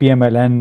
PMLN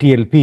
TLP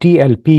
TLP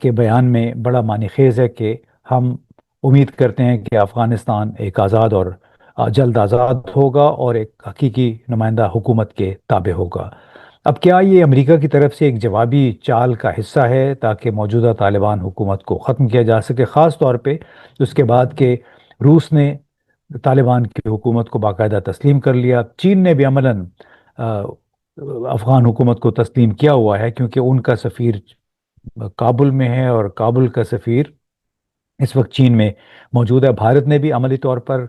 کے بیان میں بڑا معنی خیز ہے کہ ہم امید کرتے ہیں کہ افغانستان ایک آزاد اور جلد آزاد ہوگا اور ایک حقیقی نمائندہ حکومت کے تابع ہوگا۔ اب کیا یہ امریکہ کی طرف سے ایک جوابی چال کا حصہ ہے تاکہ موجودہ طالبان حکومت کو ختم کیا جا سکے، خاص طور پہ اس کے بعد کہ روس نے طالبان کی حکومت کو باقاعدہ تسلیم کر لیا، چین نے بھی عملاً آ، افغان حکومت کو تسلیم کیا ہوا ہے کیونکہ ان کا سفیر کابل میں ہے اور کابل کا سفیر اس وقت چین میں موجود ہے۔ بھارت نے بھی عملی طور پر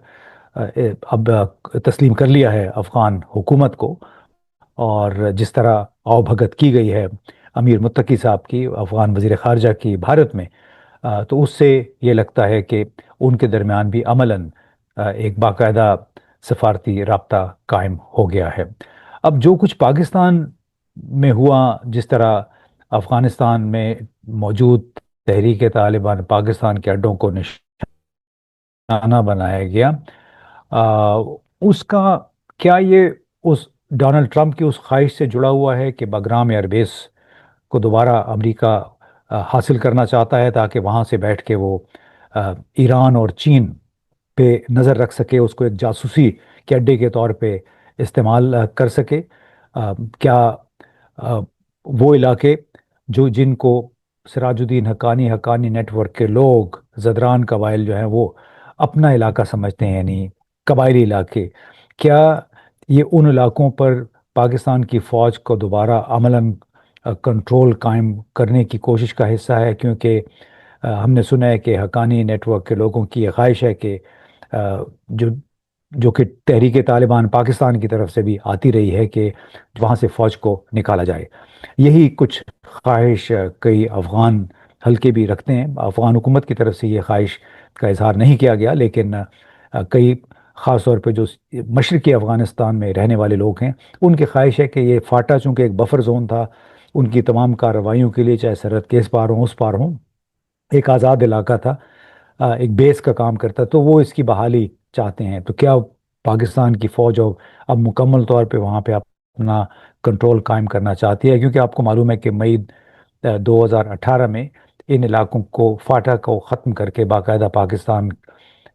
اب تسلیم کر لیا ہے افغان حکومت کو، اور جس طرح آؤ بھگت کی گئی ہے امیر متقی صاحب کی، افغان وزیر خارجہ کی بھارت میں، تو اس سے یہ لگتا ہے کہ ان کے درمیان بھی عملاً ایک باقاعدہ سفارتی رابطہ قائم ہو گیا ہے۔ اب جو کچھ پاکستان میں ہوا، جس طرح افغانستان میں موجود تحریک طالبان پاکستان کے اڈوں کو نشانہ بنایا گیا، آ، اس کا کیا یہ اس ڈونلڈ ٹرمپ کی اس خواہش سے جڑا ہوا ہے کہ بگرام ایئر بیس کو دوبارہ امریکہ حاصل کرنا چاہتا ہے تاکہ وہاں سے بیٹھ کے وہ ایران اور چین پہ نظر رکھ سکے، اس کو ایک جاسوسی کے اڈے کے طور پہ استعمال کر سکے؟ کیا آ، وہ علاقے جن کو سراج الدین حقانی نیٹ ورک کے لوگ، زدران قبائل جو ہیں وہ اپنا علاقہ سمجھتے ہیں، یعنی قبائلی علاقے، کیا یہ ان علاقوں پر پاکستان کی فوج کو دوبارہ عملاً کنٹرول قائم کرنے کی کوشش کا حصہ ہے؟ کیونکہ ہم نے سنا ہے کہ حقانی نیٹ ورک کے لوگوں کی یہ خواہش ہے کہ آ، جو جو کہ تحریک طالبان پاکستان کی طرف سے بھی آتی رہی ہے کہ وہاں سے فوج کو نکالا جائے۔ یہی کچھ خواہش کئی افغان حلقے بھی رکھتے ہیں۔ افغان حکومت کی طرف سے یہ خواہش کا اظہار نہیں کیا گیا، لیکن کئی، خاص طور پہ جو مشرقی افغانستان میں رہنے والے لوگ ہیں، ان کی خواہش ہے کہ یہ فاٹا چونکہ ایک بفر زون تھا ان کی تمام کارروائیوں کے لیے، چاہے سرحد کے اس پار ہوں اس پار ہوں، ایک آزاد علاقہ تھا، ایک بیس کا کام کرتا، تو وہ اس کی بحالی چاہتے ہیں۔ تو کیا پاکستان کی فوج اب مکمل طور پہ وہاں پہ اپنا کنٹرول قائم کرنا چاہتی ہے؟ کیونکہ آپ کو معلوم ہے کہ مئی 2018 میں ان علاقوں کو، فاٹا کو ختم کر کے باقاعدہ پاکستان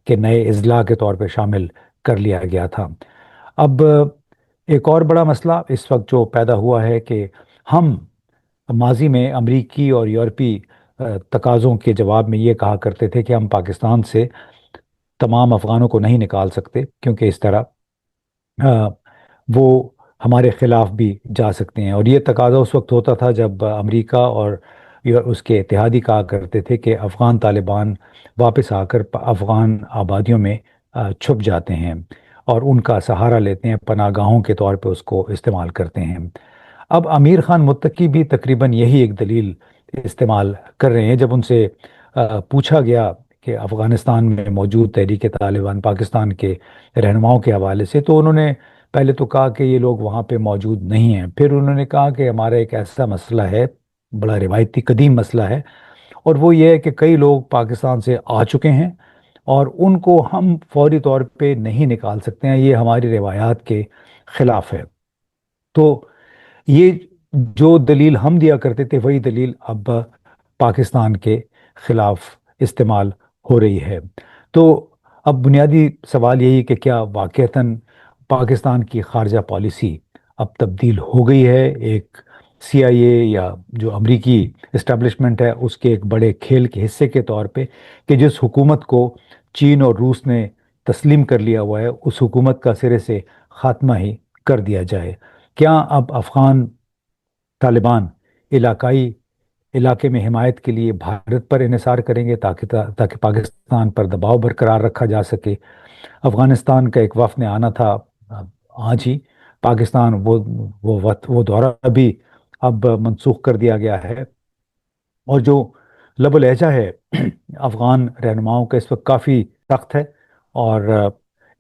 کے نئے اضلاع کے طور پہ شامل کر لیا گیا تھا۔ اب ایک اور بڑا مسئلہ اس وقت جو پیدا ہوا ہے کہ ہم ماضی میں امریکی اور یورپی تقاضوں کے جواب میں یہ کہا کرتے تھے کہ ہم پاکستان سے تمام افغانوں کو نہیں نکال سکتے کیونکہ اس طرح آ، وہ ہمارے خلاف بھی جا سکتے ہیں، اور یہ تقاضا اس وقت ہوتا تھا جب امریکہ اور اس کے اتحادی کہا کرتے تھے کہ افغان طالبان واپس آ کر افغان آبادیوں میں چھپ جاتے ہیں اور ان کا سہارا لیتے ہیں، پناہ گاہوں کے طور پہ اس کو استعمال کرتے ہیں۔ اب امیر خان متقی بھی تقریباً یہی ایک دلیل استعمال کر رہے ہیں۔ جب ان سے پوچھا گیا کہ افغانستان میں موجود تحریک طالبان پاکستان کے رہنماؤں کے حوالے سے، تو انہوں نے پہلے تو کہا کہ یہ لوگ وہاں پہ موجود نہیں ہیں، پھر انہوں نے کہا کہ ہمارا ایک ایسا مسئلہ ہے، بڑا روایتی قدیم مسئلہ ہے، اور وہ یہ ہے کہ کئی لوگ پاکستان سے آ چکے ہیں اور ان کو ہم فوری طور پہ نہیں نکال سکتے ہیں، یہ ہماری روایات کے خلاف ہے۔ تو یہ جو دلیل ہم دیا کرتے تھے وہی دلیل اب پاکستان کے خلاف استعمال ہو رہی ہے۔ تو اب بنیادی سوال یہی کہ کیا واقعتاً پاکستان کی خارجہ پالیسی اب تبدیل ہو گئی ہے ایک سی آئی اے یا جو امریکی اسٹیبلشمنٹ ہے اس کے ایک بڑے کھیل کے حصے کے طور پہ، کہ جس حکومت کو چین اور روس نے تسلیم کر لیا ہوا ہے اس حکومت کا سرے سے خاتمہ ہی کر دیا جائے؟ کیا اب افغان طالبان علاقائی علاقے میں حمایت کے لیے بھارت پر انحصار کریں گے تاکہ پاکستان پر دباؤ برقرار رکھا جا سکے؟ افغانستان کا ایک وفد نے آنا تھا آج ہی پاکستان، وہ دورہ بھی اب منسوخ کر دیا گیا ہے، اور جو لب و لہجہ ہے افغان رہنماؤں کا اس وقت کافی سخت ہے، اور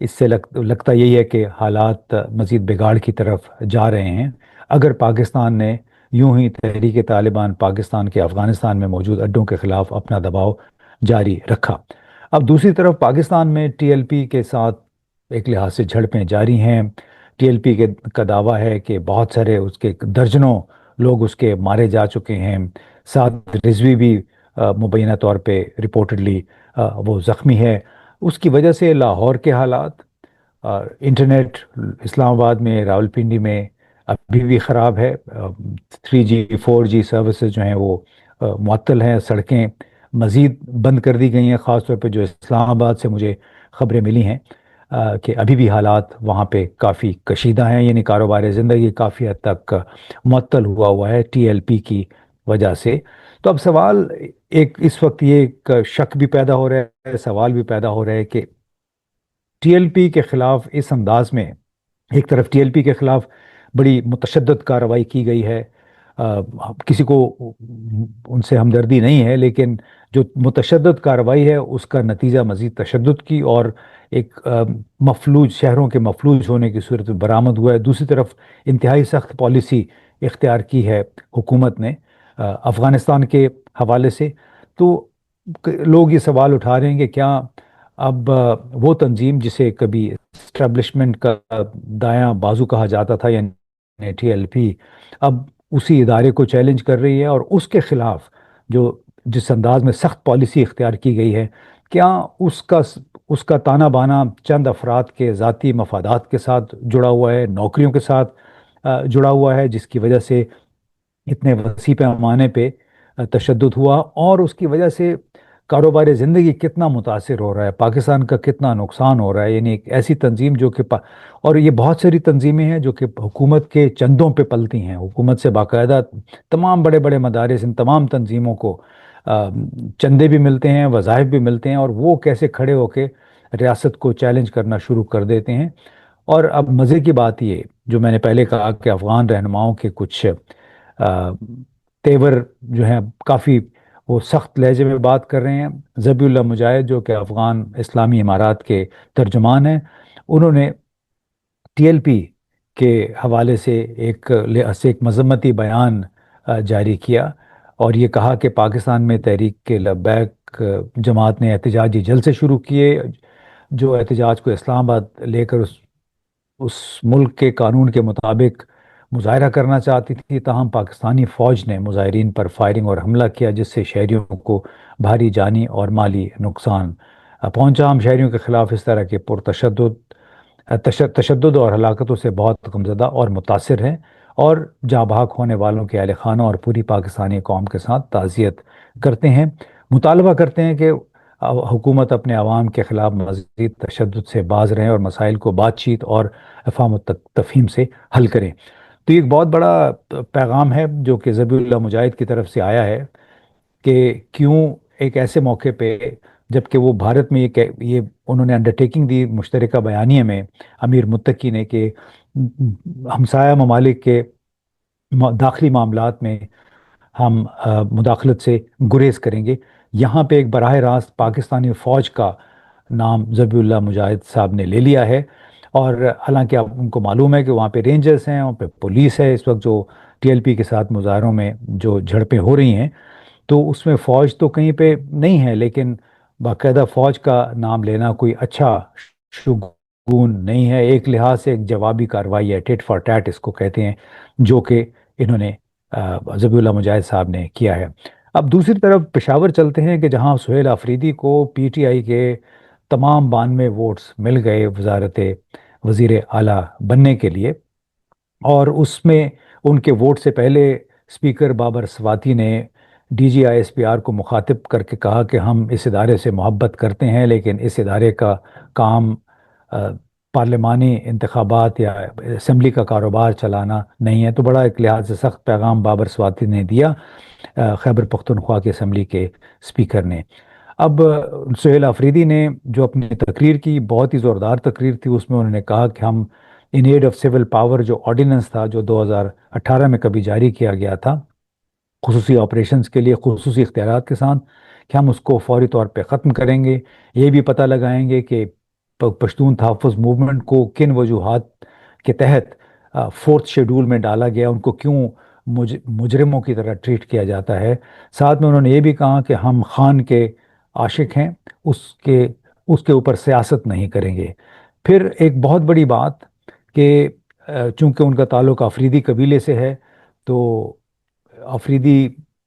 اس سے لگتا یہی ہے کہ حالات مزید بگاڑ کی طرف جا رہے ہیں اگر پاکستان نے یوں ہی تحریک طالبان پاکستان کے افغانستان میں موجود اڈوں کے خلاف اپنا دباؤ جاری رکھا۔ اب دوسری طرف پاکستان میں ٹی ایل پی کے ساتھ ایک لحاظ سے جھڑپیں جاری ہیں۔ ٹی ایل پی کا دعویٰ ہے کہ بہت سارے اس کے درجنوں لوگ اس کے مارے جا چکے ہیں، سعد رضوی بھی مبینہ طور پہ رپورٹڈلی وہ زخمی ہے۔ اس کی وجہ سے لاہور کے حالات، انٹرنیٹ اسلام آباد میں، راولپنڈی میں ابھی بھی خراب ہے۔ 3G 4G سروسز جو ہیں وہ معطل ہیں، سڑکیں مزید بند کر دی گئی ہیں، خاص طور پہ جو اسلام آباد سے مجھے خبریں ملی ہیں کہ ابھی بھی حالات وہاں پہ کافی کشیدہ ہیں، یعنی کاروبار زندگی کافی حد تک معطل ہوا ہے TLP کی وجہ سے۔ تو اب سوال ایک اس وقت یہ ایک شک بھی پیدا ہو رہا ہے، سوال بھی پیدا ہو رہا ہے کہ TLP کے خلاف اس انداز میں، ایک طرف TLP کے خلاف بڑی متشدد کارروائی کی گئی ہے، کسی کو ان سے ہمدردی نہیں ہے، لیکن جو متشدد کارروائی ہے اس کا نتیجہ مزید تشدد کی اور ایک مفلوج شہروں کے مفلوج ہونے کی صورت میں برآمد ہوا ہے۔ دوسری طرف انتہائی سخت پالیسی اختیار کی ہے حکومت نے افغانستان کے حوالے سے۔ تو لوگ یہ سوال اٹھا رہے ہیں کہ کیا اب وہ تنظیم جسے کبھی اسٹیبلشمنٹ کا دایاں بازو کہا جاتا تھا، یعنی TLP، اب اسی ادارے کو چیلنج کر رہی ہے، اور اس کے خلاف جو جس انداز میں سخت پالیسی اختیار کی گئی ہے، کیا اس کا تانا بانا چند افراد کے ذاتی مفادات کے ساتھ جڑا ہوا ہے، نوکریوں کے ساتھ جڑا ہوا ہے، جس کی وجہ سے اتنے وسیع پیمانے پہ تشدد ہوا، اور اس کی وجہ سے کاروبار زندگی کتنا متاثر ہو رہا ہے، پاکستان کا کتنا نقصان ہو رہا ہے؟ یعنی ایک ایسی تنظیم جو کہ اور یہ بہت ساری تنظیمیں ہیں جو کہ حکومت کے چندوں پہ پلتی ہیں، حکومت سے باقاعدہ تمام بڑے بڑے مدارس ان تمام تنظیموں کو چندے بھی ملتے ہیں، وظائف بھی ملتے ہیں، اور وہ کیسے کھڑے ہو کے ریاست کو چیلنج کرنا شروع کر دیتے ہیں۔ اور اب مزے کی بات یہ جو میں نے پہلے کہا کہ افغان رہنماؤں کے کچھ تیور جو ہیں کافی وہ سخت لہجے میں بات کر رہے ہیں۔ ذبی اللہ مجاہد جو کہ افغان اسلامی امارات کے ترجمان ہیں، انہوں نے TLP کے حوالے سے ایک مذمتی بیان جاری کیا، اور یہ کہا کہ پاکستان میں تحریک لبیک جماعت نے احتجاجی جلسے شروع کیے، جو احتجاج کو اسلام آباد لے کر اس ملک کے قانون کے مطابق مظاہرہ کرنا چاہتی تھی، تاہم پاکستانی فوج نے مظاہرین پر فائرنگ اور حملہ کیا، جس سے شہریوں کو بھاری جانی اور مالی نقصان پہنچا۔ ہم شہریوں کے خلاف اس طرح کے تشدد اور ہلاکتوں سے بہت غمزدہ اور متاثر ہیں، اور جاں بحق ہونے والوں کے اہل خانہ اور پوری پاکستانی قوم کے ساتھ تعزیت کرتے ہیں۔ مطالبہ کرتے ہیں کہ حکومت اپنے عوام کے خلاف مزید تشدد سے باز رہیں اور مسائل کو بات چیت اور افہام و تفہیم سے حل کریں۔ تو یہ ایک بہت بڑا پیغام ہے جو کہ ذبیح اللہ مجاہد کی طرف سے آیا ہے کہ کیوں ایک ایسے موقع پہ، جبکہ وہ بھارت میں یہ انہوں نے انڈرٹیکنگ دی مشترکہ بیانیے میں امیر متقی نے کہ ہمسایہ ممالک کے داخلی معاملات میں ہم مداخلت سے گریز کریں گے، یہاں پہ ایک براہ راست پاکستانی فوج کا نام ذبیح اللہ مجاہد صاحب نے لے لیا ہے۔ اور حالانکہ اب ان کو معلوم ہے کہ وہاں پہ رینجرز ہیں، وہاں پہ پولیس ہے، اس وقت جو TLP کے ساتھ مظاہروں میں جو جھڑپیں ہو رہی ہیں، تو اس میں فوج تو کہیں پہ نہیں ہے، لیکن باقاعدہ فوج کا نام لینا کوئی اچھا شگون نہیں ہے۔ ایک لحاظ سے ایک جوابی کارروائی ہے، ٹیٹ فار ٹیٹ اس کو کہتے ہیں، جو کہ انہوں نے ذبیح اللہ مجاہد صاحب نے کیا ہے۔ اب دوسری طرف پشاور چلتے ہیں کہ جہاں سہیل آفریدی کو PTI کے تمام 92 ووٹس مل گئے وزیر اعلیٰ بننے کے لیے، اور اس میں ان کے ووٹ سے پہلے اسپیکر بابر سواتی نے DG ISPR کو مخاطب کر کے کہا کہ ہم اس ادارے سے محبت کرتے ہیں، لیکن اس ادارے کا کام پارلیمانی انتخابات یا اسمبلی کا کاروبار چلانا نہیں ہے۔ تو بڑا ایک لحاظ سے سخت پیغام بابر سواتی نے دیا، خیبر پختونخوا کے اسمبلی کے اسپیکر نے۔ اب سہیل آفریدی نے جو اپنی تقریر کی، بہت ہی زوردار تقریر تھی، اس میں انہوں نے کہا کہ ہم ان ایڈ آف سول پاور جو آرڈیننس تھا، جو 2018 میں کبھی جاری کیا گیا تھا خصوصی آپریشنز کے لیے خصوصی اختیارات کے ساتھ، کہ ہم اس کو فوری طور پہ ختم کریں گے، یہ بھی پتہ لگائیں گے کہ پشتون تحفظ موومنٹ کو کن وجوہات کے تحت 4تھ شیڈول میں ڈالا گیا، ان کو کیوں مجرموں کی طرح ٹریٹ کیا جاتا ہے۔ ساتھ میں انہوں نے یہ بھی کہا کہ ہم خان کے عاشق ہیں، اس کے اس کے اوپر سیاست نہیں کریں گے۔ پھر ایک بہت بڑی بات کہ چونکہ ان کا تعلق آفریدی قبیلے سے ہے، تو آفریدی